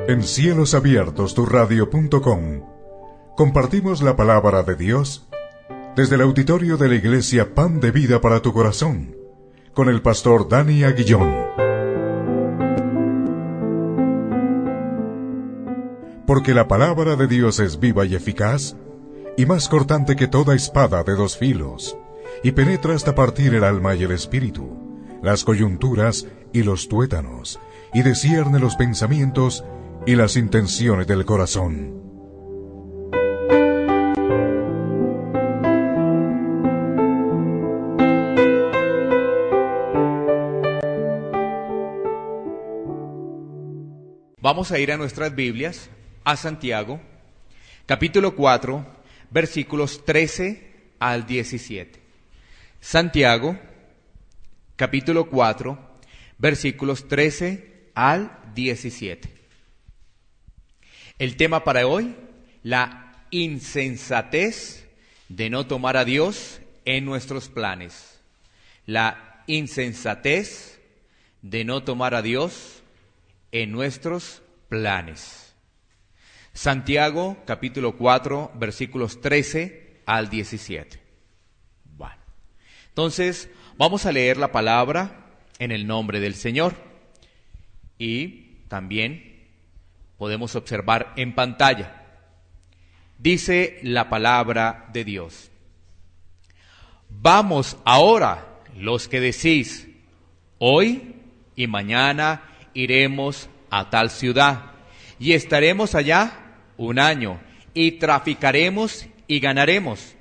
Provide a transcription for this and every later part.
En Cielos Abiertos, tu radio.com, compartimos la palabra de Dios desde el auditorio de la Iglesia Pan de Vida para tu Corazón, con el pastor Dani Aguillón. Porque la palabra de Dios es viva y eficaz, y más cortante que toda espada de dos filos, y penetra hasta partir el alma y el espíritu, las coyunturas y los tuétanos, y discierne los pensamientos y las intenciones del corazón. Vamos a ir a nuestras Biblias, a Santiago, capítulo 4, versículos 13 al 17. Santiago, capítulo 4, versículos 13 al 17. El tema para hoy, la insensatez de no tomar a Dios en nuestros planes. La insensatez de no tomar a Dios en nuestros planes. Santiago, capítulo 4, versículos 13 al 17. Bueno, entonces vamos a leer la palabra en el nombre del Señor. Y también podemos observar en pantalla. Dice la palabra de Dios: vamos ahora, los que decís, hoy y mañana iremos a tal ciudad, y estaremos allá un año, y traficaremos y ganaremos,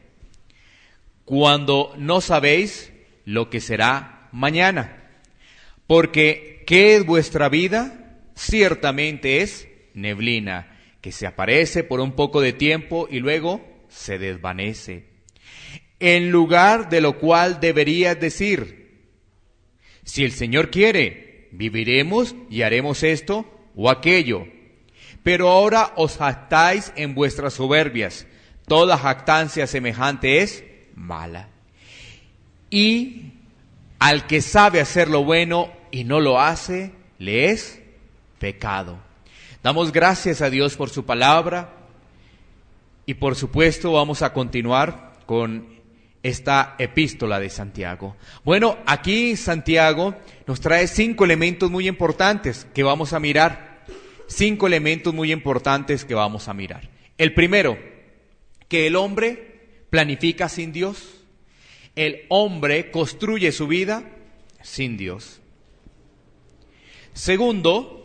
cuando no sabéis lo que será mañana. Porque ¿qué es vuestra vida? Ciertamente es neblina, que se aparece por un poco de tiempo y luego se desvanece. En lugar de lo cual deberías decir: si el Señor quiere, viviremos y haremos esto o aquello. Pero ahora os jactáis en vuestras soberbias. Toda jactancia semejante es mala. Y al que sabe hacer lo bueno y no lo hace, le es pecado. Damos gracias a Dios por su palabra y por supuesto vamos a continuar con esta epístola de Santiago. Bueno, aquí Santiago nos trae 5 elementos muy importantes que vamos a mirar. 5 elementos muy importantes que vamos a mirar. El primero, que el hombre planifica sin Dios. El hombre construye su vida sin Dios. Segundo,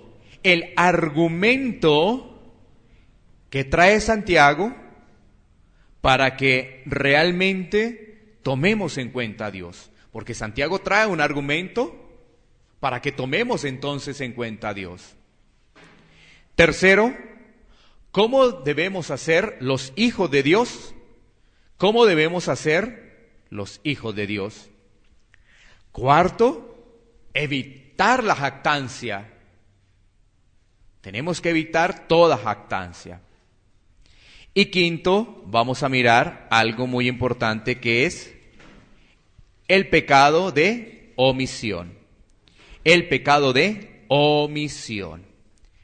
el argumento que trae Santiago para que realmente tomemos en cuenta a Dios. Porque Santiago trae un argumento para que tomemos entonces en cuenta a Dios. Tercero, ¿cómo debemos hacer los hijos de Dios? ¿Cómo debemos hacer los hijos de Dios? Cuarto, evitar la jactancia. Tenemos que evitar toda jactancia. Y quinto, vamos a mirar algo muy importante que es el pecado de omisión. El pecado de omisión.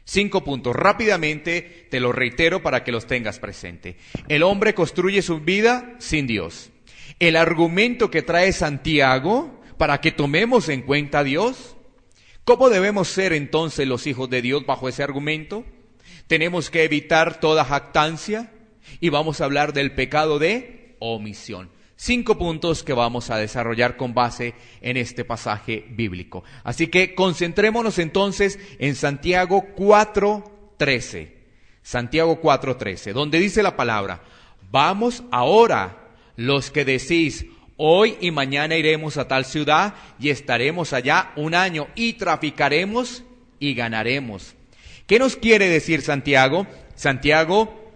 5 puntos. Rápidamente te los reitero para que los tengas presente. El hombre construye su vida sin Dios. El argumento que trae Santiago para que tomemos en cuenta a Dios. ¿Cómo debemos ser entonces los hijos de Dios bajo ese argumento? Tenemos que evitar toda jactancia y vamos a hablar del pecado de omisión. 5 puntos que vamos a desarrollar con base en este pasaje bíblico. Así que concentrémonos entonces en Santiago 4:13. Santiago 4:13, donde dice la palabra: vamos ahora, los que decís, hoy y mañana iremos a tal ciudad y estaremos allá un año y traficaremos y ganaremos. ¿Qué nos quiere decir Santiago? Santiago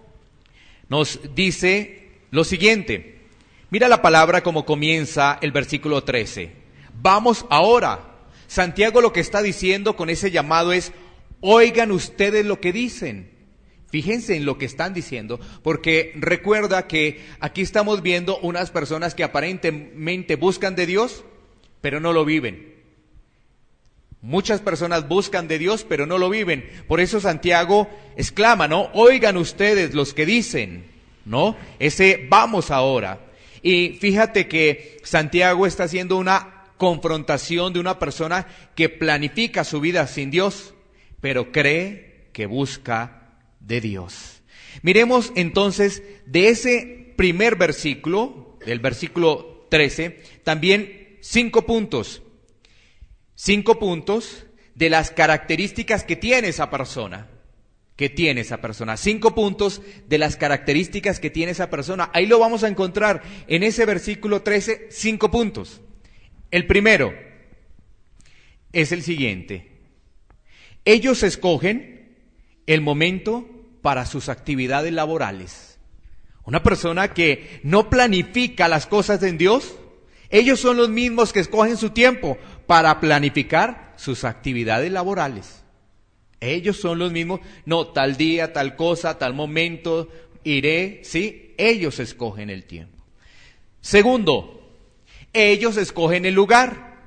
nos dice lo siguiente. Mira la palabra como comienza el versículo 13. Vamos ahora. Santiago lo que está diciendo con ese llamado es: oigan ustedes lo que dicen. Fíjense en lo que están diciendo, porque recuerda que aquí estamos viendo unas personas que aparentemente buscan de Dios, pero no lo viven. Muchas personas buscan de Dios, pero no lo viven. Por eso Santiago exclama, ¿no? Oigan ustedes los que dicen, ¿no? Ese vamos ahora. Y fíjate que Santiago está haciendo una confrontación de una persona que planifica su vida sin Dios, pero cree que busca de Dios. Miremos entonces de ese primer versículo, del versículo 13, también 5 puntos. 5 puntos de las características que tiene esa persona. 5 puntos de las características que tiene esa persona. Ahí lo vamos a encontrar en ese versículo 13, 5 puntos. El primero es el siguiente. Ellos escogen el momento para sus actividades laborales. Una persona que no planifica las cosas en Dios, ellos son los mismos que escogen su tiempo para planificar sus actividades laborales. Ellos son los mismos, no, tal día, tal cosa, tal momento, iré, ¿sí? Ellos escogen el tiempo. Segundo, ellos escogen el lugar.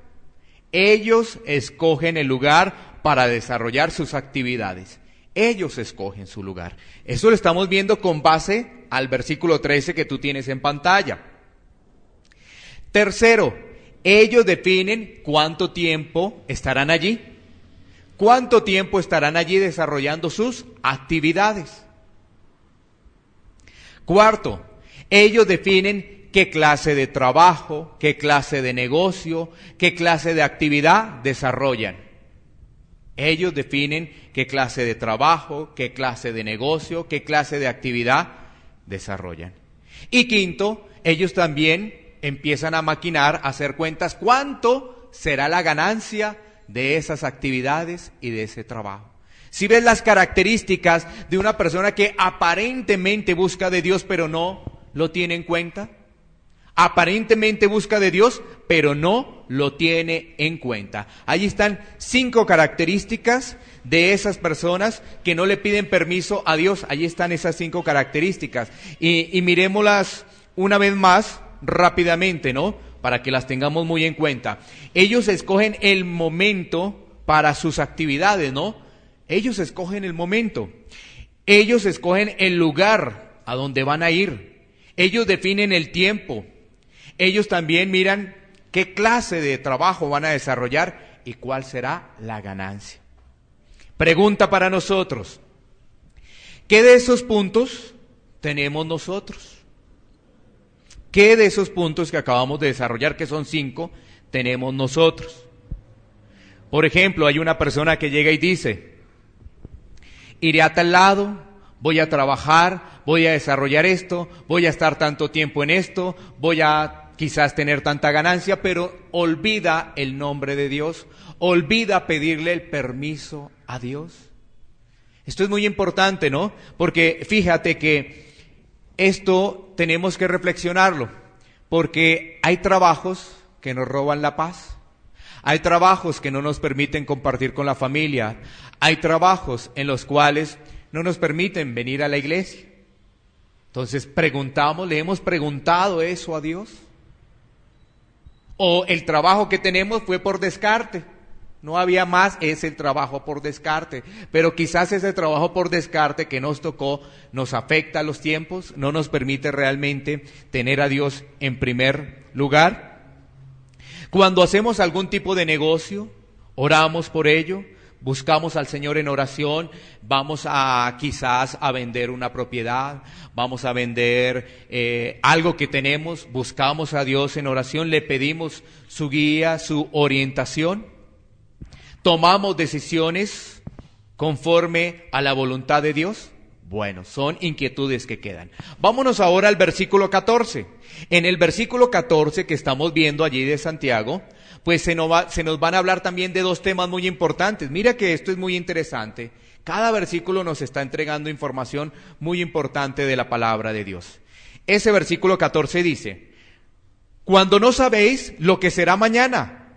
Ellos escogen el lugar para desarrollar sus actividades. Ellos escogen su lugar. Eso lo estamos viendo con base al versículo 13 que tú tienes en pantalla. Tercero, ellos definen cuánto tiempo estarán allí. ¿Cuánto tiempo estarán allí desarrollando sus actividades? Cuarto, ellos definen qué clase de trabajo, qué clase de negocio, qué clase de actividad desarrollan. Ellos definen qué clase de trabajo, qué clase de negocio, qué clase de actividad desarrollan. Y quinto, ellos también empiezan a maquinar, a hacer cuentas, cuánto será la ganancia de esas actividades y de ese trabajo. Si ves las características de una persona que aparentemente busca de Dios, pero no lo tiene en cuenta. Aparentemente busca de Dios, pero no lo tiene en cuenta. Allí están 5 características de esas personas que no le piden permiso a Dios. Allí están esas 5 características. Y miremoslas una vez más rápidamente, ¿no? Para que las tengamos muy en cuenta. Ellos escogen el momento para sus actividades, ¿no? Ellos escogen el momento. Ellos escogen el lugar a donde van a ir. Ellos definen el tiempo. Ellos también miran qué clase de trabajo van a desarrollar y cuál será la ganancia. Pregunta para nosotros: ¿qué de esos puntos tenemos nosotros? ¿Qué de esos puntos que acabamos de desarrollar, que son 5, tenemos nosotros? Por ejemplo, hay una persona que llega y dice: iré a tal lado, voy a trabajar, voy a desarrollar esto, voy a estar tanto tiempo en esto, voy a quizás tener tanta ganancia, pero olvida el nombre de Dios, olvida pedirle el permiso a Dios. Esto es muy importante, ¿no? Porque fíjate que esto tenemos que reflexionarlo, porque hay trabajos que nos roban la paz, hay trabajos que no nos permiten compartir con la familia, hay trabajos en los cuales no nos permiten venir a la iglesia. Entonces ¿le hemos preguntado eso a Dios? ¿O el trabajo que tenemos fue por descarte? No había más, es el trabajo por descarte. Pero quizás ese trabajo por descarte que nos tocó nos afecta a los tiempos, no nos permite realmente tener a Dios en primer lugar. Cuando hacemos algún tipo de negocio, oramos por ello, buscamos al Señor en oración, vamos a quizás a vender una propiedad, vamos a vender algo que tenemos, buscamos a Dios en oración, le pedimos su guía, su orientación. ¿Tomamos decisiones conforme a la voluntad de Dios? Bueno, son inquietudes que quedan. Vámonos ahora al versículo 14. En el versículo 14 que estamos viendo allí de Santiago, pues se nos van a hablar también de 2 temas muy importantes. Mira que esto es muy interesante. Cada versículo nos está entregando información muy importante de la palabra de Dios. Ese versículo 14 dice: cuando no sabéis lo que será mañana.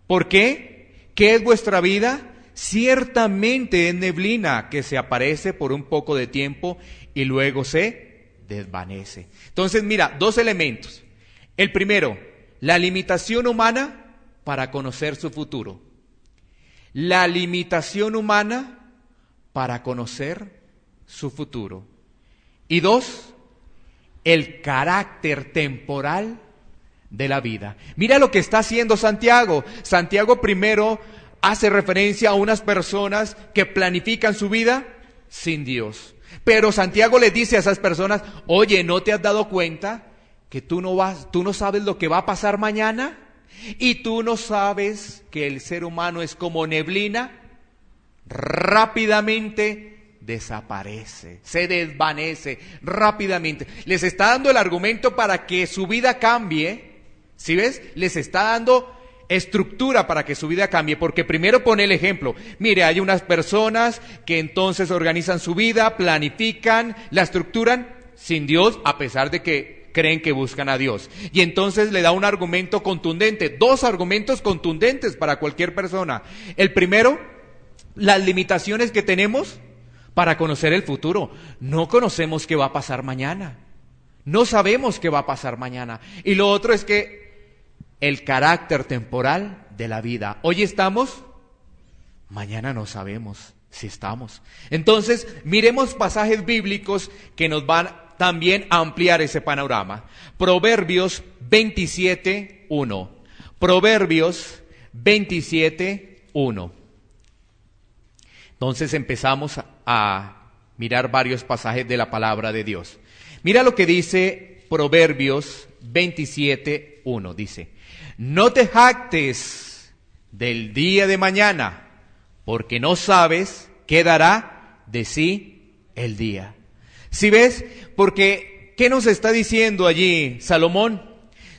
¿Por qué? ¿Qué es vuestra vida? Ciertamente es neblina que se aparece por un poco de tiempo y luego se desvanece. Entonces mira, 2 elementos. El primero, la limitación humana para conocer su futuro. la limitación humana para conocer su futuro. Y 2, el carácter temporal de la vida. Mira lo que está haciendo Santiago. Santiago primero hace referencia a unas personas que planifican su vida sin Dios. Pero Santiago le dice a esas personas, oye, ¿no te has dado cuenta que tú no sabes lo que va a pasar mañana? ¿Y tú no sabes que el ser humano es como neblina? Rápidamente desaparece, se desvanece rápidamente. Les está dando el argumento para que su vida cambie. ¿Sí ves? Les está dando estructura para que su vida cambie, porque primero pone el ejemplo. Mire, hay unas personas que entonces organizan su vida, planifican, la estructuran sin Dios, a pesar de que creen que buscan a Dios. Y entonces le da un argumento contundente, 2 argumentos contundentes para cualquier persona. El primero, las limitaciones que tenemos para conocer el futuro. No conocemos qué va a pasar mañana. No sabemos qué va a pasar mañana. Y lo otro es que el carácter temporal de la vida. Hoy estamos, mañana no sabemos si estamos. Entonces, miremos pasajes bíblicos que nos van también a ampliar ese panorama. Proverbios 27:1. Proverbios 27:1. Entonces empezamos a mirar varios pasajes de la palabra de Dios. Mira lo que dice Proverbios 27:1. Dice: no te jactes del día de mañana, porque no sabes qué dará de sí el día. ¿Sí ves? Porque, ¿qué nos está diciendo allí Salomón?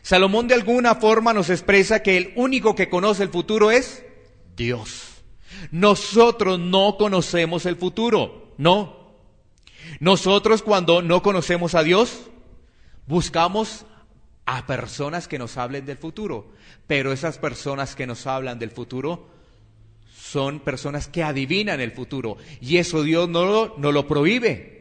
Salomón de alguna forma nos expresa que el único que conoce el futuro es Dios. Nosotros no conocemos el futuro, no. Nosotros cuando no conocemos a Dios, buscamos a personas que nos hablen del futuro, pero esas personas que nos hablan del futuro son personas que adivinan el futuro, y eso Dios no lo prohíbe.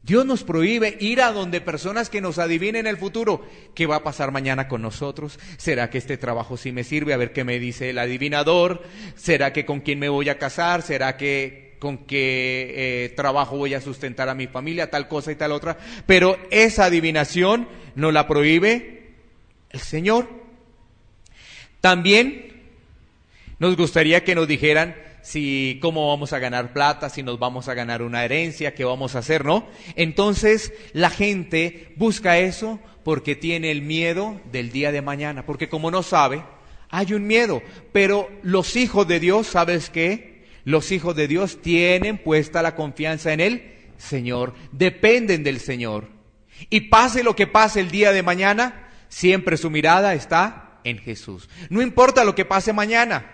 Dios nos prohíbe ir a donde personas que nos adivinen el futuro. ¿Qué va a pasar mañana con nosotros? ¿Será que este trabajo sí me sirve? A ver qué me dice el adivinador. ¿Será que con quién me voy a casar? ¿Será que con qué trabajo voy a sustentar a mi familia? Tal cosa y tal otra. Pero esa adivinación no la prohíbe el Señor. También nos gustaría que nos dijeran si cómo vamos a ganar plata, si nos vamos a ganar una herencia, qué vamos a hacer, ¿no? Entonces la gente busca eso porque tiene el miedo del día de mañana, porque como no sabe, hay un miedo. Pero los hijos de Dios, ¿sabes qué? Los hijos de Dios tienen puesta la confianza en el Señor, dependen del Señor. Y pase lo que pase el día de mañana, siempre su mirada está en Jesús. No importa lo que pase mañana,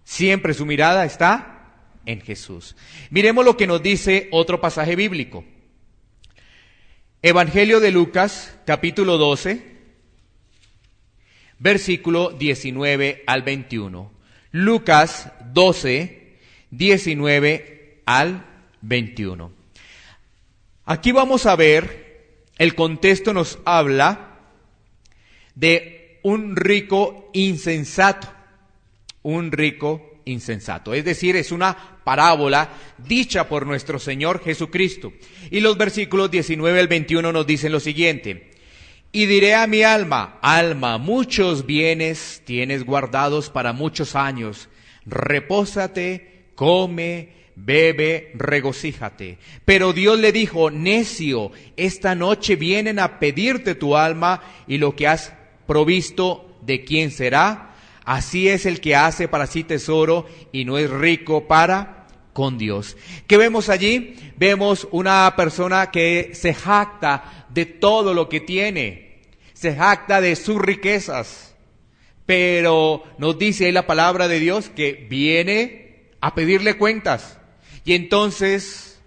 siempre su mirada está en Jesús. Miremos lo que nos dice otro pasaje bíblico. Evangelio de Lucas, capítulo 12, versículo 19 al 21. Lucas 12, 19 al 21. Aquí vamos a ver, el contexto nos habla de un rico insensato. Un rico insensato. Es decir, es una parábola dicha por nuestro Señor Jesucristo. Y los versículos 19 al 21 nos dicen lo siguiente: y diré a mi alma, alma, muchos bienes tienes guardados para muchos años. Repósate, come, bebe, regocíjate. Pero Dios le dijo, necio, esta noche vienen a pedirte tu alma, y lo que has provisto, ¿de quién será? Así es el que hace para sí tesoro y no es rico para con Dios. ¿Qué vemos allí? Vemos una persona que se jacta de todo lo que tiene, se jacta de sus riquezas, pero nos dice ahí la palabra de Dios que viene a pedirle cuentas. Y entonces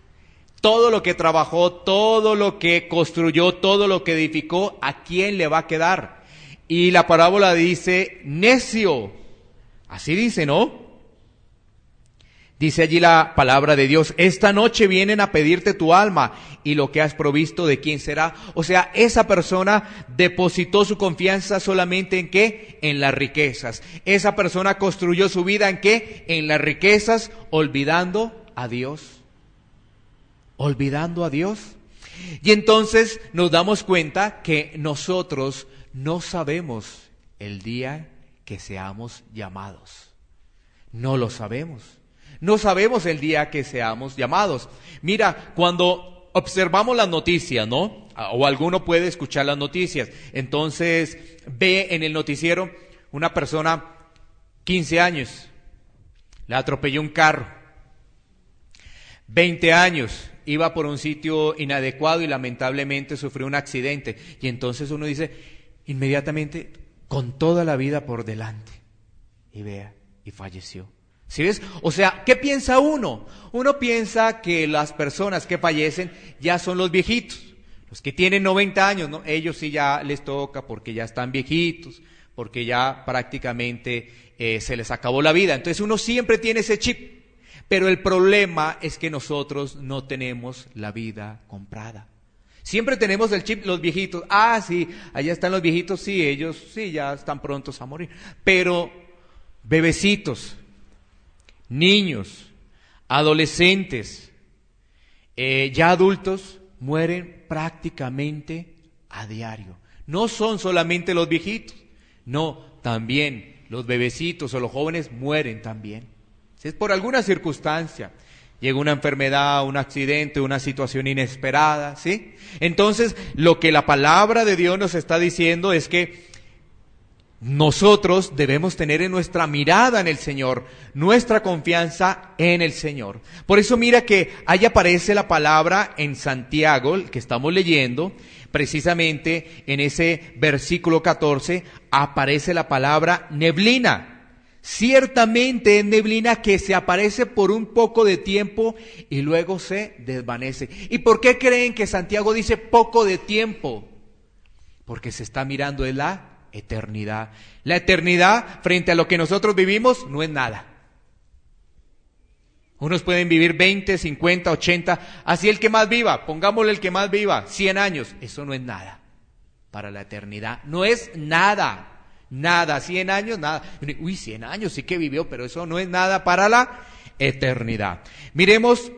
todo lo que trabajó, todo lo que construyó, todo lo que edificó, ¿a quién le va a quedar? Y la parábola dice, necio. Así dice, ¿no? Dice allí la palabra de Dios, esta noche vienen a pedirte tu alma y lo que has provisto, ¿de quién será? O sea, esa persona depositó su confianza solamente ¿en qué? En las riquezas. Esa persona construyó su vida ¿en qué? En las riquezas, olvidando a Dios. Olvidando a Dios. Y entonces nos damos cuenta que nosotros no sabemos el día que seamos llamados. No lo sabemos. No sabemos el día que seamos llamados. Mira, cuando observamos las noticias, ¿no? O alguno puede escuchar las noticias. Entonces ve en el noticiero una persona, 15 años, le atropelló un carro. 20 años, iba por un sitio inadecuado y lamentablemente sufrió un accidente. Y entonces uno dice, inmediatamente, con toda la vida por delante. Y vea, y falleció. ¿Sí ves? O sea, ¿qué piensa uno? Uno piensa que las personas que fallecen ya son los viejitos. Los que tienen 90 años, ¿no? Ellos sí ya les toca porque ya están viejitos, porque ya prácticamente se les acabó la vida. Entonces uno siempre tiene ese chip. Pero el problema es que nosotros no tenemos la vida comprada. Siempre tenemos el chip, los viejitos. Ah, sí, allá están los viejitos, sí, ellos sí ya están prontos a morir. Pero bebecitos, niños, adolescentes, ya adultos, mueren prácticamente a diario. No son solamente los viejitos, no, también los bebecitos o los jóvenes mueren también. Si es por alguna circunstancia, llega una enfermedad, un accidente, una situación inesperada, ¿sí? Entonces, lo que la palabra de Dios nos está diciendo es que nosotros debemos tener en nuestra mirada en el Señor, nuestra confianza en el Señor. Por eso mira que ahí aparece la palabra en Santiago, el que estamos leyendo, precisamente en ese versículo 14, aparece la palabra neblina. Ciertamente es neblina que se aparece por un poco de tiempo y luego se desvanece. ¿Y por qué creen que Santiago dice poco de tiempo? Porque se está mirando en la eternidad. La eternidad frente a lo que nosotros vivimos no es nada. Unos pueden vivir 20, 50, 80, así el que más viva, pongámosle el que más viva, 100 años, eso no es nada. Para la eternidad no es nada. Nada, 100 años, nada. Uy, 100 años sí que vivió, pero eso no es nada para la eternidad. Miremos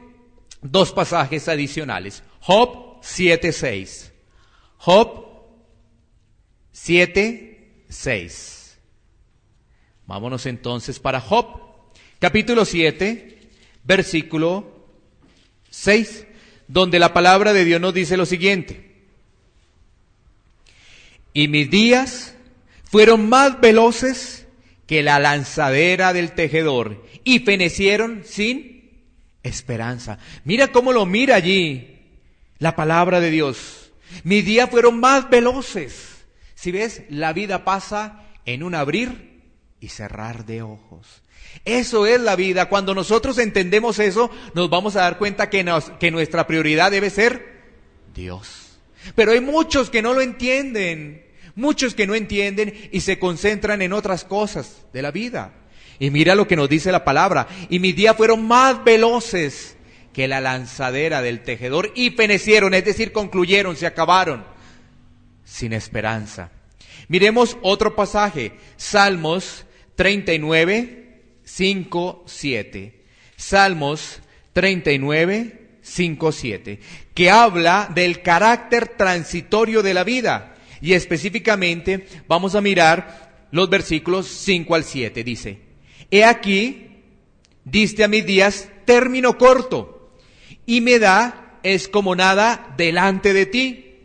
dos pasajes adicionales. Job 7:6. Job 7:6. Vámonos entonces para Job, capítulo 7, versículo 6, donde la palabra de Dios nos dice lo siguiente. Y mis días fueron más veloces que la lanzadera del tejedor y fenecieron sin esperanza. Mira cómo lo mira allí la palabra de Dios. Mis días fueron más veloces. Si ves, la vida pasa en un abrir y cerrar de ojos. Eso es la vida. Cuando nosotros entendemos eso, nos vamos a dar cuenta que nuestra prioridad debe ser Dios. Pero hay muchos que no lo entienden. Muchos que no entienden y se concentran en otras cosas de la vida. Y mira lo que nos dice la palabra. Y mis días fueron más veloces que la lanzadera del tejedor y fenecieron, es decir, concluyeron, se acabaron, sin esperanza. Miremos otro pasaje, Salmos 39, 5, 7. Salmos 39, 5, 7, que habla del carácter transitorio de la vida. Y específicamente vamos a mirar los versículos 5 al 7. Dice, he aquí, diste a mis días término corto, y mi edad es como nada delante de ti.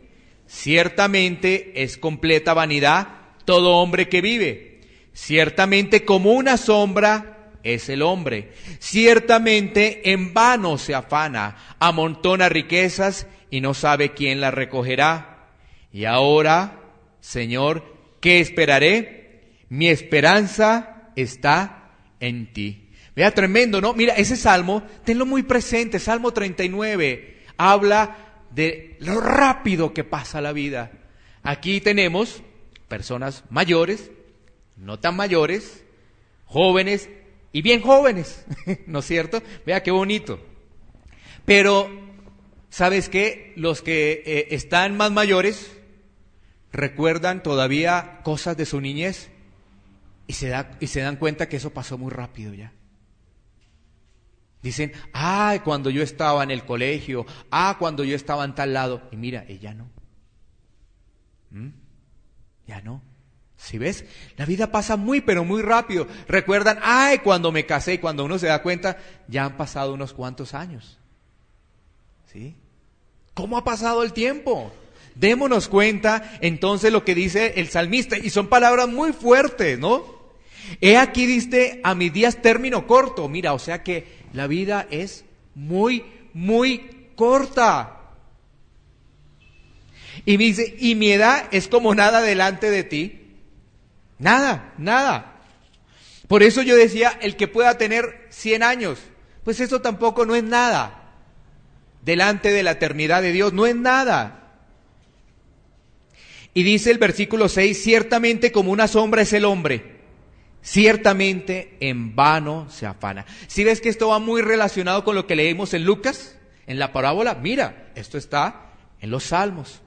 Ciertamente es completa vanidad todo hombre que vive. Ciertamente como una sombra es el hombre. Ciertamente en vano se afana, amontona riquezas y no sabe quién las recogerá. Y ahora, Señor, ¿qué esperaré? Mi esperanza está en ti. Vea, tremendo, ¿no? Mira, ese salmo, tenlo muy presente, Salmo 39, habla de lo rápido que pasa la vida. Aquí tenemos personas mayores, no tan mayores, jóvenes y bien jóvenes, ¿no es cierto? Vea qué bonito. Pero, ¿sabes qué? Los que están más mayores recuerdan todavía cosas de su niñez y se dan cuenta que eso pasó muy rápido ya. Dicen, cuando yo estaba en el colegio, cuando yo estaba en tal lado. Y mira, ella no. Ya no. ¿Sí ves? La vida pasa muy, pero muy rápido. Recuerdan, cuando me casé, y cuando uno se da cuenta, ya han pasado unos cuantos años. ¿Sí? ¿Cómo ha pasado el tiempo? Démonos cuenta entonces lo que dice el salmista, y son palabras muy fuertes, ¿no? He aquí diste a mis días término corto. Mira, o sea que la vida es muy, muy corta. Y me dice, y mi edad es como nada delante de ti. Nada, nada. Por eso yo decía, el que pueda tener 100 años, pues eso tampoco no es nada. Delante de la eternidad de Dios, no es nada. Y dice el versículo 6, ciertamente como una sombra es el hombre, ciertamente en vano se afana. ¿Sí ves que esto va muy relacionado con lo que leímos en Lucas, en la parábola? Mira, esto está en los Salmos.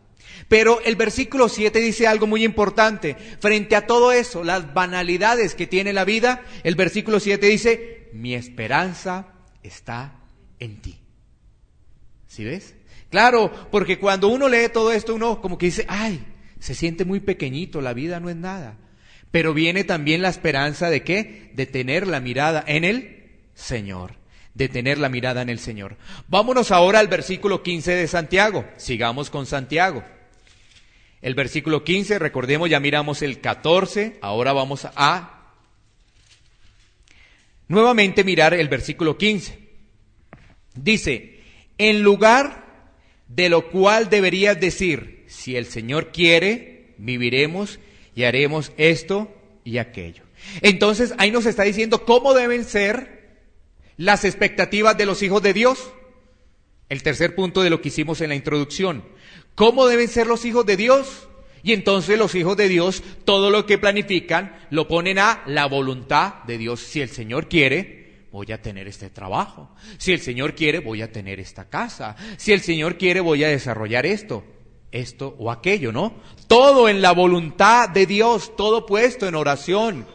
Pero el versículo 7 dice algo muy importante. Frente a todo eso, las banalidades que tiene la vida, el versículo 7 dice, mi esperanza está en ti. ¿Sí ves? Claro, porque cuando uno lee todo esto, uno como que dice, se siente muy pequeñito, la vida no es nada. Pero viene también la esperanza de ¿qué? De tener la mirada en el Señor. De tener la mirada en el Señor. Vámonos ahora al versículo 15 de Santiago. Sigamos con Santiago. El versículo 15, recordemos, ya miramos el 14, ahora vamos a nuevamente mirar el versículo 15. Dice, en lugar de lo cual deberías decir, si el Señor quiere, viviremos y haremos esto y aquello. Entonces, ahí nos está diciendo cómo deben ser las expectativas de los hijos de Dios. El tercer punto de lo que hicimos en la introducción. ¿Cómo deben ser los hijos de Dios? Y entonces los hijos de Dios, todo lo que planifican, lo ponen a la voluntad de Dios. Si el Señor quiere, voy a tener este trabajo. Si el Señor quiere, voy a tener esta casa. Si el Señor quiere, voy a desarrollar esto o aquello, ¿no? Todo en la voluntad de Dios, todo puesto en oración.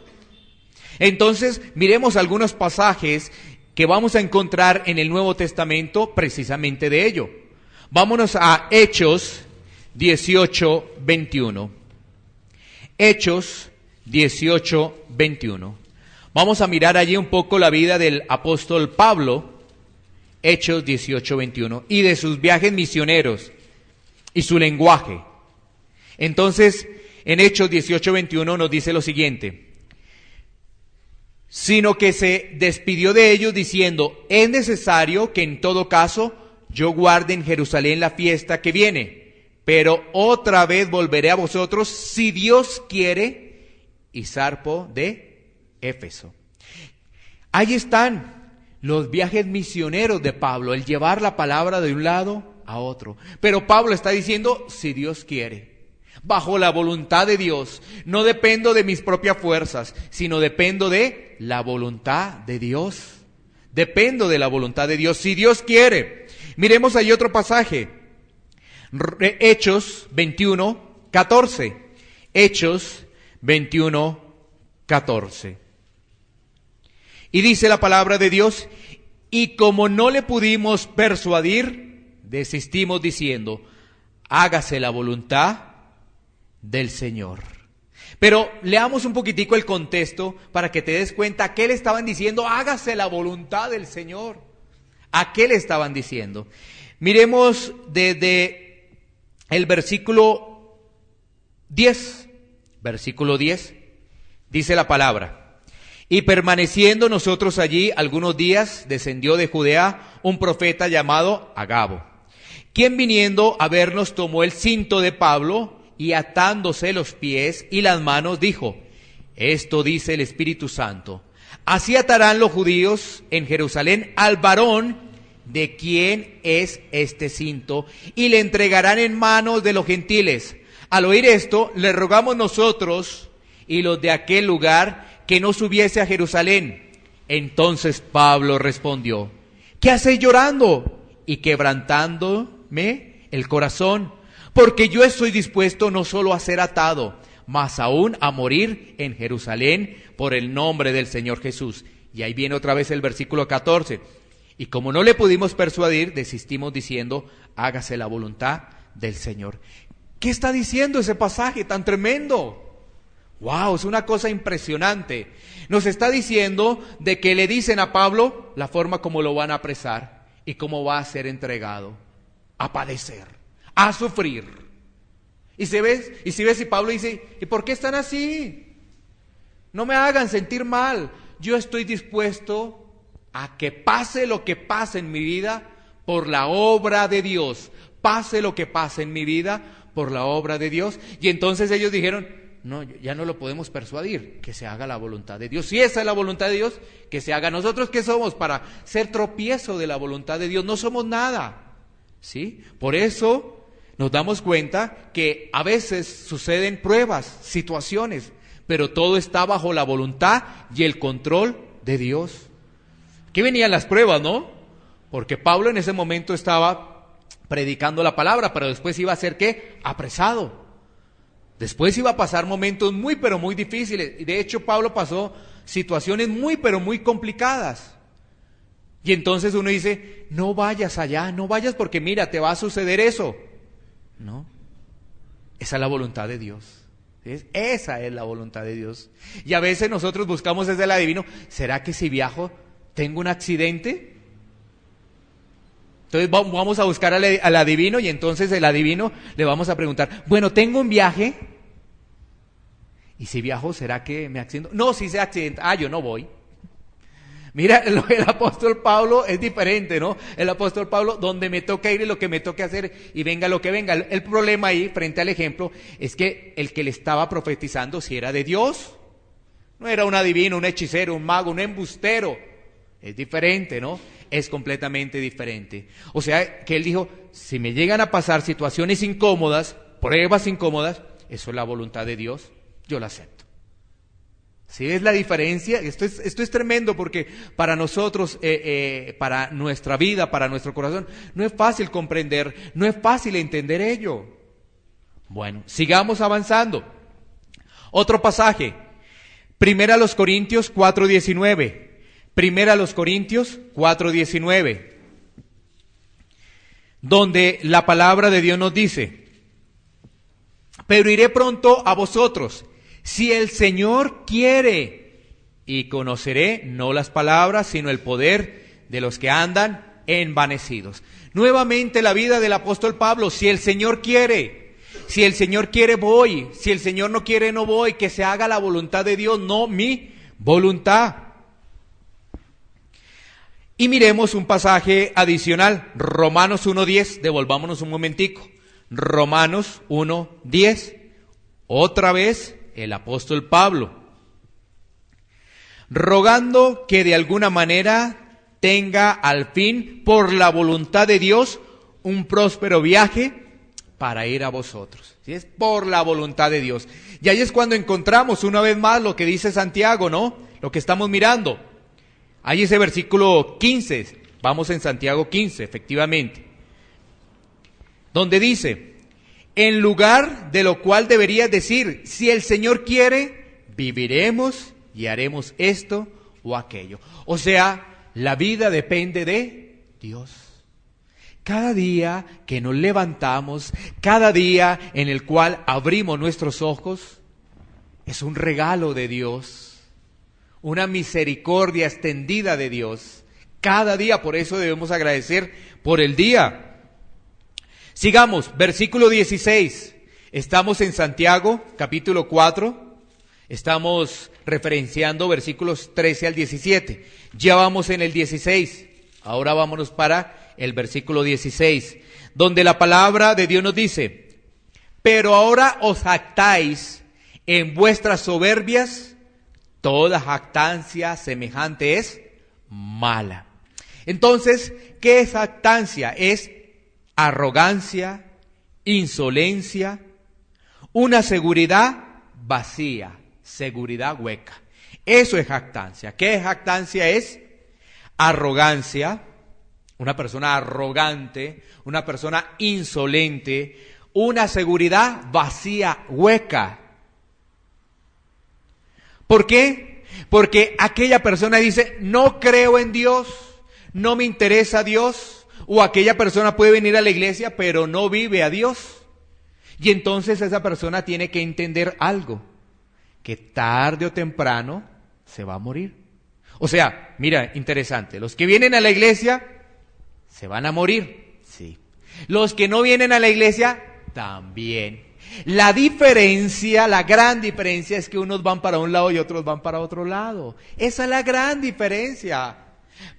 Entonces, miremos algunos pasajes que vamos a encontrar en el Nuevo Testamento precisamente de ello. Vámonos a Hechos 18, 21. Hechos 18, 21. Vamos a mirar allí un poco la vida del apóstol Pablo, Hechos 18, 21, y de sus viajes misioneros y su lenguaje. Entonces, en Hechos 18, 21 nos dice lo siguiente: sino que se despidió de ellos diciendo, es necesario que en todo caso yo guarde en Jerusalén la fiesta que viene, pero otra vez volveré a vosotros si Dios quiere, y zarpo de Éfeso. Ahí están los viajes misioneros de Pablo, el llevar la palabra de un lado a otro. Pero Pablo está diciendo, si Dios quiere, bajo la voluntad de Dios. No dependo de mis propias fuerzas, sino dependo de la voluntad de Dios. Dependo de la voluntad de Dios, si Dios quiere. Miremos ahí otro pasaje. Hechos 21, 14. Hechos 21, 14. Y dice la palabra de Dios, y como no le pudimos persuadir, desistimos diciendo, hágase la voluntad del Señor. Pero leamos un poquitico el contexto para que te des cuenta qué le estaban diciendo, hágase la voluntad del Señor. ¿A qué le estaban diciendo? Miremos desde el versículo 10. Versículo 10, dice la palabra. Y permaneciendo nosotros allí algunos días, descendió de Judea un profeta llamado Agabo, quien viniendo a vernos tomó el cinto de Pablo y atándose los pies y las manos dijo, esto dice el Espíritu Santo, así atarán los judíos en Jerusalén al varón de quien es este cinto y le entregarán en manos de los gentiles. Al oír esto, le rogamos nosotros y los de aquel lugar que no subiese a Jerusalén Entonces Pablo respondió: ¿qué hacéis llorando y quebrantándome el corazón? Porque yo estoy dispuesto no solo a ser atado, mas aún a morir en Jerusalén por el nombre del Señor Jesús. Y ahí viene otra vez el versículo 14. Y como no le pudimos persuadir, desistimos diciendo: hágase la voluntad del Señor. ¿Qué está diciendo ese pasaje tan tremendo? ¡Wow! Es una cosa impresionante. Nos está diciendo de que le dicen a Pablo la forma como lo van a apresar y cómo va a ser entregado, a padecer, a sufrir. Y si ves, y Pablo dice: ¿y por qué están así? No me hagan sentir mal. Yo estoy dispuesto a que pase lo que pase en mi vida por la obra de Dios. Pase lo que pase en mi vida por la obra de Dios. Y entonces ellos dijeron: no, ya no lo podemos persuadir, que se haga la voluntad de Dios. Si esa es la voluntad de Dios, que se haga. ¿Nosotros qué somos para ser tropiezo de la voluntad de Dios? No somos nada, ¿sí? Por eso nos damos cuenta que a veces suceden pruebas, situaciones, pero todo está bajo la voluntad y el control de Dios. Aquí venían las pruebas, ¿no? Porque Pablo en ese momento estaba predicando la palabra, pero después iba a ser, ¿qué? Apresado. Después iba a pasar momentos muy, pero muy difíciles. Y de hecho Pablo pasó situaciones muy, pero muy complicadas. Y entonces uno dice: no vayas allá, no vayas porque mira, te va a suceder eso. No, esa es la voluntad de Dios. ¿Sí? Esa es la voluntad de Dios. Y a veces nosotros buscamos desde el adivino: ¿será que si viajo tengo un accidente? Entonces vamos a buscar al adivino, y entonces el adivino le vamos a preguntar: bueno, tengo un viaje, y si viajo, ¿será que me accidento? No, si se accidenta, yo no voy. Mira, el apóstol Pablo es diferente, ¿no? El apóstol Pablo, donde me toca ir y lo que me toque hacer, y venga lo que venga. El problema ahí, frente al ejemplo, es que el que le estaba profetizando, si era de Dios, no era un adivino, un hechicero, un mago, un embustero. Es diferente, ¿no? Es completamente diferente. O sea, que él dijo: si me llegan a pasar situaciones incómodas, pruebas incómodas, eso es la voluntad de Dios, yo la acepto. ¿Sí ves la diferencia? Esto es tremendo, porque para nosotros, para nuestra vida, para nuestro corazón, no es fácil comprender, no es fácil entender ello. Bueno, sigamos avanzando. Otro pasaje, 1 Corintios 4:19. 1 Corintios 4:19, donde la palabra de Dios nos dice: pero iré pronto a vosotros, si el Señor quiere, y conoceré no las palabras, sino el poder de los que andan envanecidos. Nuevamente la vida del apóstol Pablo: si el Señor quiere, si el Señor quiere voy, si el Señor no quiere no voy, que se haga la voluntad de Dios, no mi voluntad. Y miremos un pasaje adicional, Romanos 1:10, devolvámonos un momentico. Romanos 1:10, otra vez el apóstol Pablo, rogando que de alguna manera tenga al fin, por la voluntad de Dios, un próspero viaje para ir a vosotros. ¿Sí? Es por la voluntad de Dios. Y ahí es cuando encontramos una vez más lo que dice Santiago, ¿no? Lo que estamos mirando. Hay ese versículo 15, vamos en Santiago 15, efectivamente, donde dice: en lugar de lo cual deberías decir: si el Señor quiere, viviremos y haremos esto o aquello. O sea, la vida depende de Dios. Cada día que nos levantamos, cada día en el cual abrimos nuestros ojos, es un regalo de Dios. Una misericordia extendida de Dios. Cada día, por eso debemos agradecer por el día. Sigamos, versículo 16. Estamos en Santiago, capítulo 4. Estamos referenciando versículos 13 al 17. Ya vamos en el 16. Ahora vámonos para el versículo 16, donde la palabra de Dios nos dice: pero ahora os jactáis en vuestras soberbias. Toda jactancia semejante es mala. Entonces, ¿qué es jactancia? Es arrogancia, insolencia, una seguridad vacía, seguridad hueca. Eso es jactancia. ¿Qué jactancia es? Arrogancia. Una persona arrogante, una persona insolente, una seguridad vacía, hueca. ¿Por qué? Porque aquella persona dice, no creo en Dios, no me interesa Dios, o aquella persona puede venir a la iglesia, pero no vive a Dios. Y entonces esa persona tiene que entender algo, que tarde o temprano se va a morir. O sea, mira, interesante, los que vienen a la iglesia se van a morir, sí. Los que no vienen a la iglesia, también. La diferencia, la gran diferencia es que unos van para un lado y otros van para otro lado. Esa es la gran diferencia.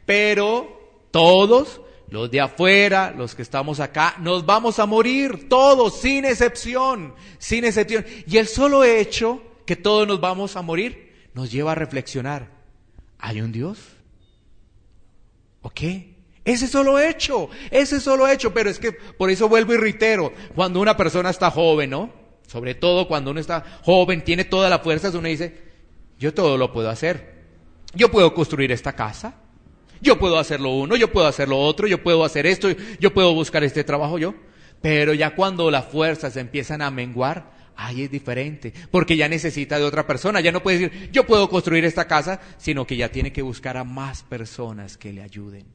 Pero todos, los de afuera, los que estamos acá, nos vamos a morir, todos, sin excepción, sin excepción. Y el solo hecho que todos nos vamos a morir nos lleva a reflexionar. ¿Hay un Dios? ¿O qué? Ese solo hecho, pero es que por eso vuelvo y reitero, cuando una persona está joven, ¿no? Sobre todo cuando uno está joven, tiene todas las fuerzas, uno dice, yo todo lo puedo hacer. Yo puedo construir esta casa, yo puedo hacer lo uno, yo puedo hacer lo otro, yo puedo hacer esto, yo puedo buscar este trabajo yo. Pero ya cuando las fuerzas empiezan a menguar, ahí es diferente, porque ya necesita de otra persona, ya no puede decir, yo puedo construir esta casa, sino que ya tiene que buscar a más personas que le ayuden.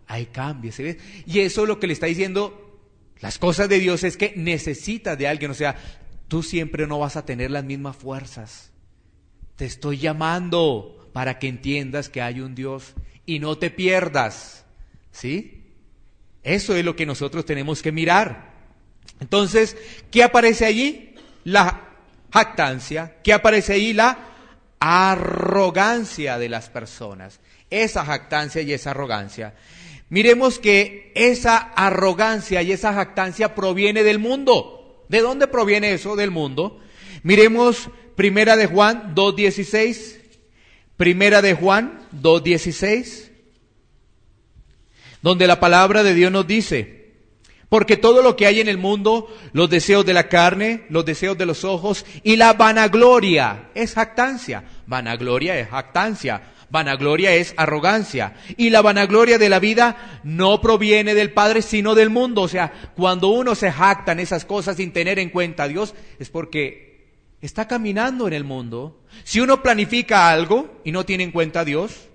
Hay cambios, ¿sí ves? Y eso es lo que le está diciendo, las cosas de Dios es que necesitas de alguien, o sea, tú siempre no vas a tener las mismas fuerzas. Te estoy llamando para que entiendas que hay un Dios y no te pierdas, ¿sí? Eso es lo que nosotros tenemos que mirar. Entonces, ¿qué aparece allí? La jactancia. ¿Qué aparece allí? La arrogancia de las personas. Esa jactancia y esa arrogancia. Miremos que esa arrogancia y esa jactancia proviene del mundo. ¿De dónde proviene eso? Del mundo. Miremos Primera de Juan 2:16. Primera de Juan 2:16. Donde la palabra de Dios nos dice, porque todo lo que hay en el mundo, los deseos de la carne, los deseos de los ojos y la vanagloria es jactancia. Vanagloria es jactancia. Vanagloria es arrogancia. Y la vanagloria de la vida no proviene del Padre, sino del mundo. O sea, cuando uno se jacta en esas cosas sin tener en cuenta a Dios, es porque está caminando en el mundo. Si uno planifica algo y no tiene en cuenta a Dios,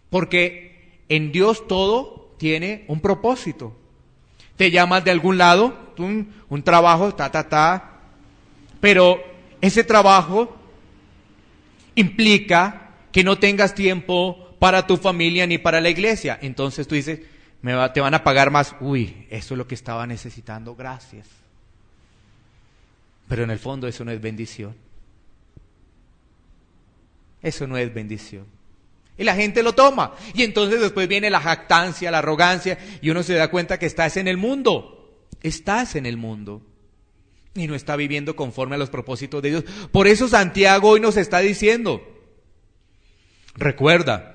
porque en Dios todo tiene un propósito. Te llamas de algún lado, un trabajo, pero ese trabajo implica que no tengas tiempo para tu familia ni para la iglesia. Entonces tú dices, te van a pagar más. Uy, eso es lo que estaba necesitando, gracias. Pero en el fondo eso no es bendición. Eso no es bendición. Y la gente lo toma. Y entonces después viene la jactancia, la arrogancia, y uno se da cuenta que estás en el mundo. Estás en el mundo. Y no está viviendo conforme a los propósitos de Dios. Por eso Santiago hoy nos está diciendo, recuerda,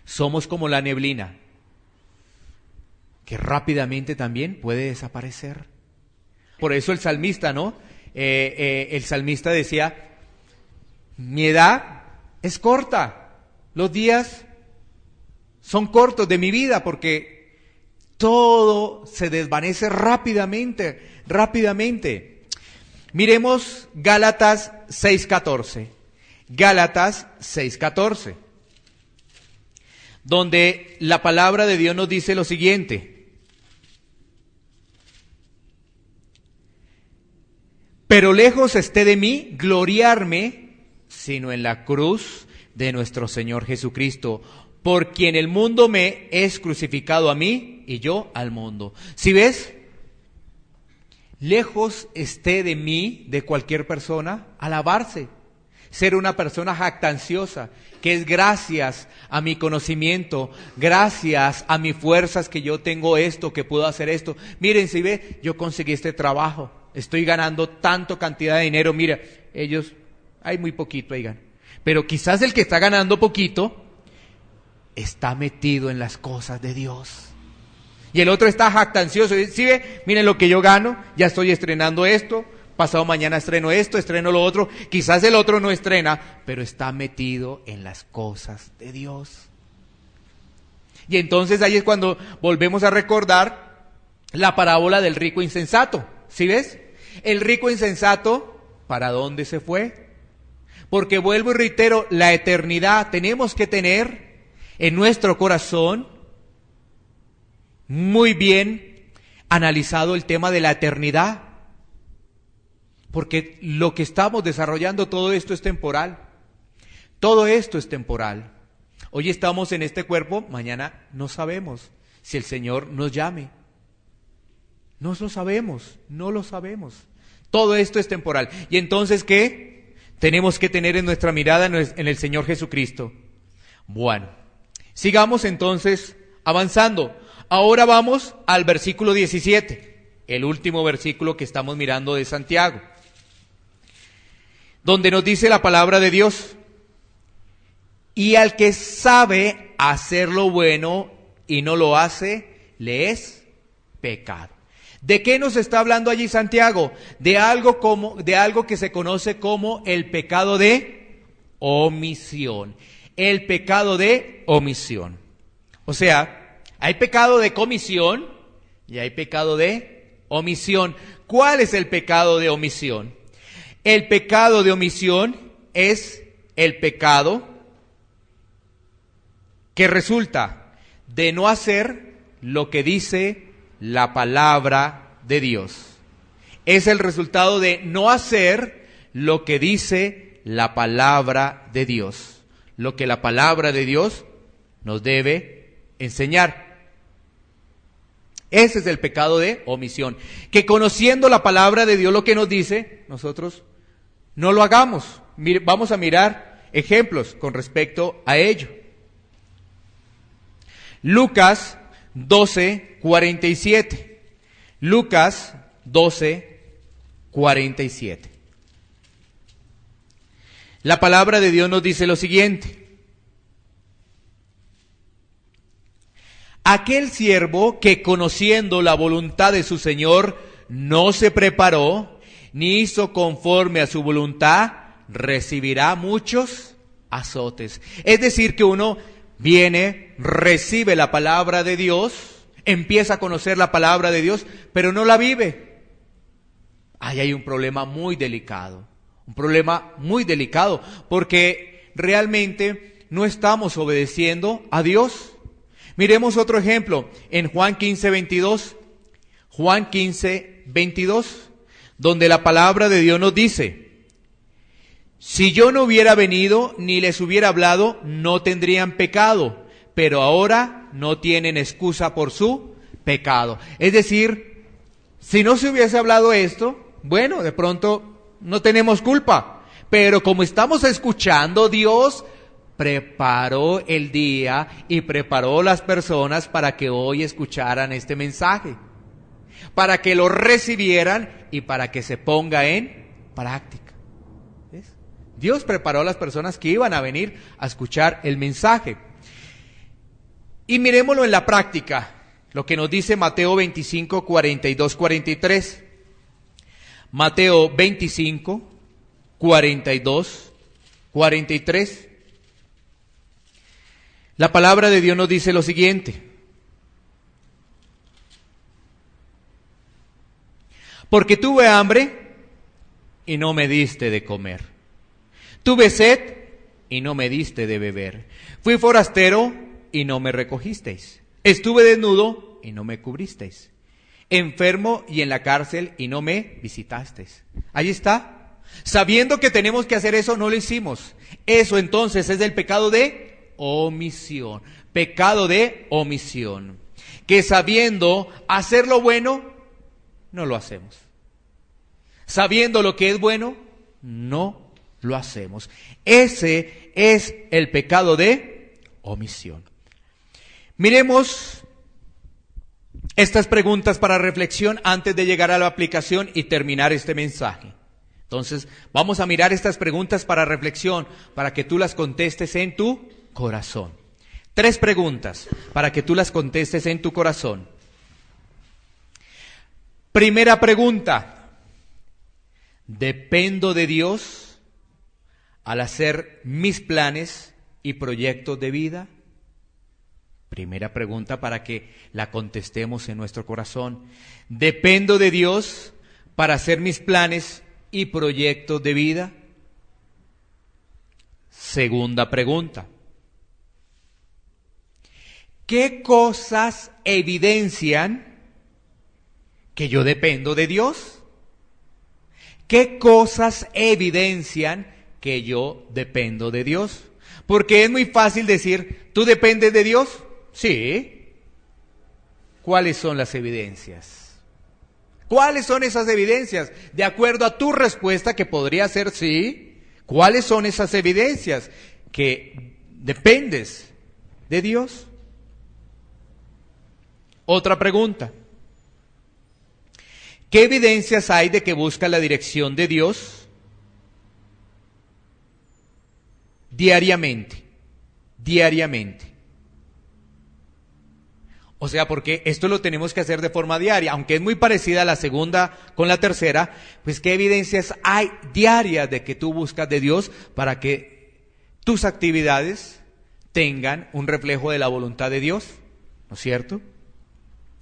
somos como la neblina, que rápidamente también puede desaparecer. Por eso el salmista, ¿no? El salmista decía, mi edad es corta, los días son cortos de mi vida, porque todo se desvanece rápidamente. Miremos Gálatas 6:14. Gálatas 6:14, donde la palabra de Dios nos dice lo siguiente: pero lejos esté de mí gloriarme, sino en la cruz de nuestro Señor Jesucristo, por quien el mundo me es crucificado a mí y yo al mundo. ¿Sí ves? Lejos esté de mí, de cualquier persona, alabarse, ser una persona jactanciosa, que es gracias a mi conocimiento, gracias a mis fuerzas que yo tengo esto, que puedo hacer esto. Miren, si ve, yo conseguí este trabajo, estoy ganando tanto cantidad de dinero. Mira, ellos, hay muy poquito, oigan. Pero quizás el que está ganando poquito está metido en las cosas de Dios. Y el otro está jactancioso. ¿Sí ve? Miren lo que yo gano, ya estoy estrenando esto, pasado mañana estreno esto, estreno lo otro, quizás el otro no estrena, pero está metido en las cosas de Dios. Y entonces ahí es cuando volvemos a recordar la parábola del rico insensato. ¿Sí ves? El rico insensato, ¿para dónde se fue? Porque vuelvo y reitero, la eternidad tenemos que tener en nuestro corazón muy bien analizado el tema de la eternidad. Porque lo que estamos desarrollando, todo esto es temporal. Todo esto es temporal. Hoy estamos en este cuerpo, mañana no sabemos si el Señor nos llame. No lo sabemos, no lo sabemos. Todo esto es temporal. ¿Y entonces qué? Tenemos que tener en nuestra mirada en el Señor Jesucristo. Bueno, sigamos entonces avanzando. Ahora vamos al versículo 17, el último versículo que estamos mirando de Santiago, donde nos dice la palabra de Dios: y al que sabe hacer lo bueno y no lo hace, le es pecado. ¿De qué nos está hablando allí Santiago? De algo que se conoce como el pecado de omisión. El pecado de omisión. O sea, hay pecado de comisión y hay pecado de omisión. ¿Cuál es el pecado de omisión? El pecado de omisión es el pecado que resulta de no hacer lo que dice la palabra de Dios. Es el resultado de no hacer lo que dice la palabra de Dios, lo que la palabra de Dios nos debe enseñar. Ese es el pecado de omisión, que conociendo la palabra de Dios lo que nos dice, nosotros no lo hagamos. Vamos a mirar ejemplos con respecto a ello. Lucas 12:47. Lucas 12:47. La palabra de Dios nos dice lo siguiente: aquel siervo que conociendo la voluntad de su Señor no se preparó, ni hizo conforme a su voluntad, recibirá muchos azotes. Es decir, que uno viene, recibe la palabra de Dios, empieza a conocer la palabra de Dios, pero no la vive. Ahí hay un problema muy delicado, porque realmente no estamos obedeciendo a Dios. Miremos otro ejemplo en Juan 15:22. Juan 15:22, donde la palabra de Dios nos dice: si yo no hubiera venido ni les hubiera hablado, no tendrían pecado, pero ahora no tienen excusa por su pecado. Es decir, si no se hubiese hablado esto, bueno, de pronto no tenemos culpa, pero como estamos escuchando, Dios preparó el día y preparó las personas para que hoy escucharan este mensaje, para que lo recibieran y para que se ponga en práctica. ¿Ves? Dios preparó a las personas que iban a venir a escuchar el mensaje. Y miremoslo en la práctica, lo que nos dice Mateo 25, 42, 43. Mateo 25, 42, 43. La palabra de Dios nos dice lo siguiente: porque tuve hambre y no me diste de comer. Tuve sed y no me diste de beber. Fui forastero y no me recogisteis. Estuve desnudo y no me cubristeis. Enfermo y en la cárcel y no me visitasteis. Ahí está. Sabiendo que tenemos que hacer eso, no lo hicimos. Eso entonces es el pecado de omisión. Pecado de omisión. Que sabiendo hacer lo bueno, no lo hacemos. Sabiendo lo que es bueno, no lo hacemos. Ese es el pecado de omisión. Miremos estas preguntas para reflexión antes de llegar a la aplicación y terminar este mensaje. Entonces, vamos a mirar estas preguntas para reflexión, para que tú las contestes en tu corazón. 3 preguntas para que tú las contestes en tu corazón. Primera pregunta: ¿Dependo de Dios al hacer mis planes y proyectos de vida? Primera pregunta para que la contestemos en nuestro corazón. ¿Dependo de Dios para hacer mis planes y proyectos de vida? Segunda pregunta. ¿Qué cosas evidencian que yo dependo de Dios? ¿Qué cosas evidencian que yo dependo de Dios? Porque es muy fácil decir, ¿tú dependes de Dios? Sí. ¿Cuáles son las evidencias? ¿Cuáles son esas evidencias? De acuerdo a tu respuesta, que podría ser sí, ¿cuáles son esas evidencias que dependes de Dios? Otra pregunta. ¿Qué evidencias hay de que busca la dirección de Dios diariamente? Diariamente. O sea, porque esto lo tenemos que hacer de forma diaria, aunque es muy parecida a la segunda con la tercera, pues ¿qué evidencias hay diarias de que tú buscas de Dios para que tus actividades tengan un reflejo de la voluntad de Dios? ¿No es cierto?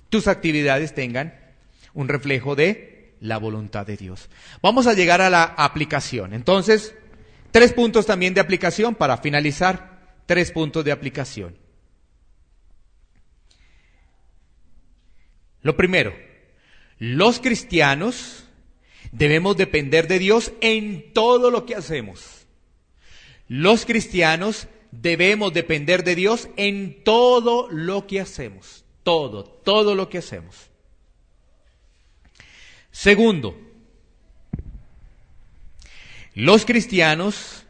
Tus actividades tengan un reflejo de la voluntad de Dios. Vamos a llegar a la aplicación. Entonces, 3 puntos también de aplicación para finalizar. 3 puntos de aplicación. Lo primero, los cristianos debemos depender de Dios en todo lo que hacemos. Los cristianos debemos depender de Dios en todo lo que hacemos. Todo lo que hacemos. Segundo, los cristianos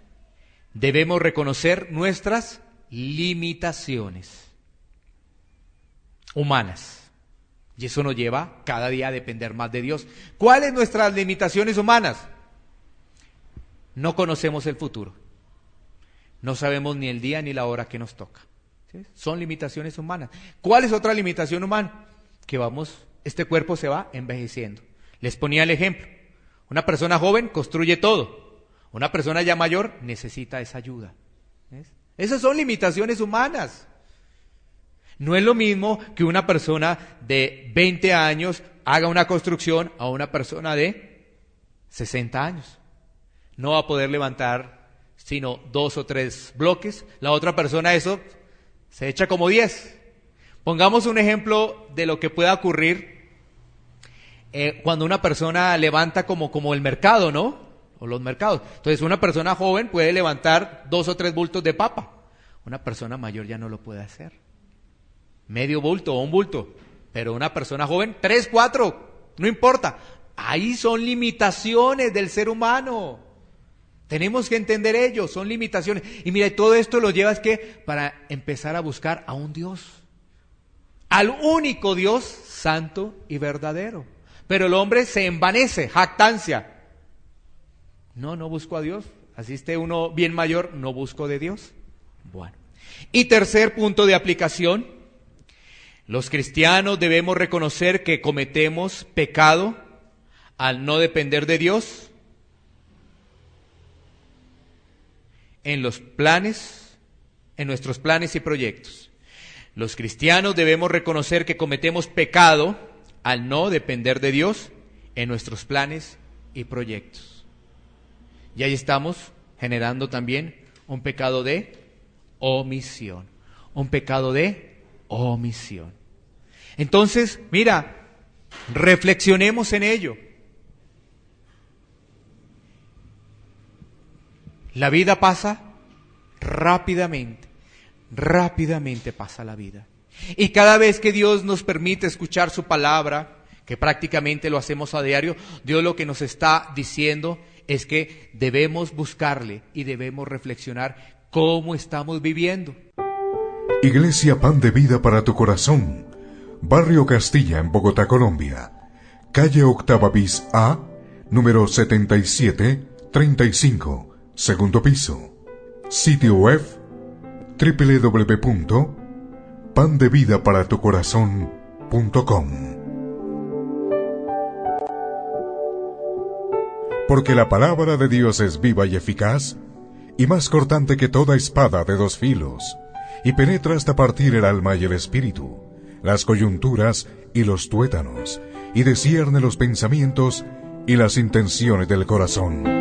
debemos reconocer nuestras limitaciones humanas. Y eso nos lleva cada día a depender más de Dios. ¿Cuáles son nuestras limitaciones humanas? No conocemos el futuro. No sabemos ni el día ni la hora que nos toca. ¿Sí? Son limitaciones humanas. ¿Cuál es otra limitación humana? Que este cuerpo se va envejeciendo. Les ponía el ejemplo. Una persona joven construye todo. Una persona ya mayor necesita esa ayuda. ¿Ves? Esas son limitaciones humanas. No es lo mismo que una persona de 20 años haga una construcción a una persona de 60 años. No va a poder levantar sino 2 o 3 bloques. La otra persona eso se echa como 10. Pongamos un ejemplo de lo que pueda ocurrir cuando una persona levanta como el mercado, ¿no? O los mercados. Entonces una persona joven puede levantar 2 o 3 bultos de papa. Una persona mayor ya no lo puede hacer. Medio bulto o un bulto, pero una persona joven, 3, 4, no importa. Ahí son limitaciones del ser humano. Tenemos que entender ello, son limitaciones. Y mira, todo esto lo lleva para empezar a buscar a un Dios, al único Dios santo y verdadero. Pero el hombre se envanece, jactancia. No busco a Dios. Así esté uno bien mayor, no busco de Dios. Bueno. Y tercer punto de aplicación. Los cristianos debemos reconocer que cometemos pecado al no depender de Dios en nuestros planes y proyectos. Los cristianos debemos reconocer que cometemos pecado al no depender de Dios en nuestros planes y proyectos. Y ahí estamos generando también un pecado de omisión. Un pecado de omisión. Entonces, mira, reflexionemos en ello. La vida pasa rápidamente pasa la vida. Y cada vez que Dios nos permite escuchar su palabra, que prácticamente lo hacemos a diario, Dios lo que nos está diciendo es que debemos buscarle y debemos reflexionar cómo estamos viviendo. Iglesia Pan de Vida para tu Corazón, Barrio Castilla en Bogotá, Colombia. Calle Octava bis A, número 7735, segundo piso. Sitio web www.pandevidaparatucorazon.com. porque la palabra de Dios es viva y eficaz, y más cortante que toda espada de dos filos, y penetra hasta partir el alma y el espíritu, las coyunturas y los tuétanos, y discierne los pensamientos y las intenciones del corazón.